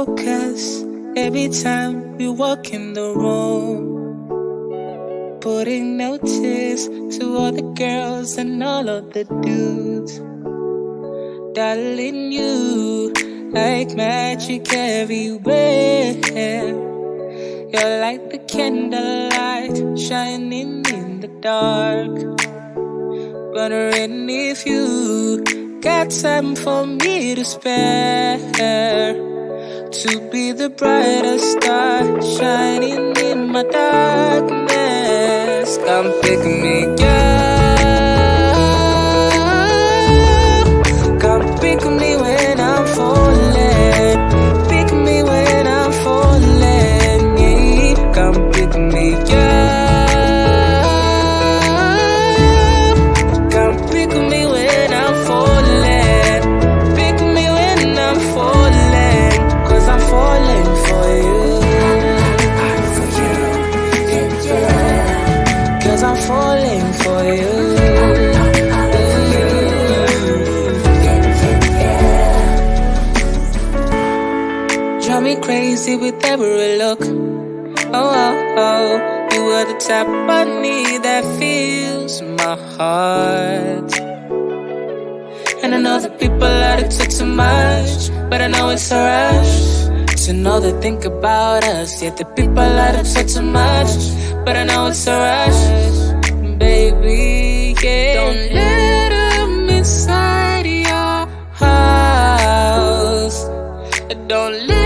focus every time we walk in the room. Putting notice to all the girls and all of the dudes. Darling, you like magic everywhere. You're like the candlelight shining in the dark. Wondering if you got time for me to spare, to be the brightest star shining in my darkness. Come pick me up, come pick me when I'm falling, pick me when I'm falling, yeah. Come pick me up, come pick me when I'm falling, pick me when I'm falling, 'cause I'm falling for you, cause I'm falling for you. Drive me crazy with every look. Oh, oh, oh, you are the type of me that fills my heart. And I know that people are to talk too much, but I know it's a rush to know they think about us. Yet the people are to talk too much, but I know it's a rush, baby, yeah. Don't let them inside your house. Don't let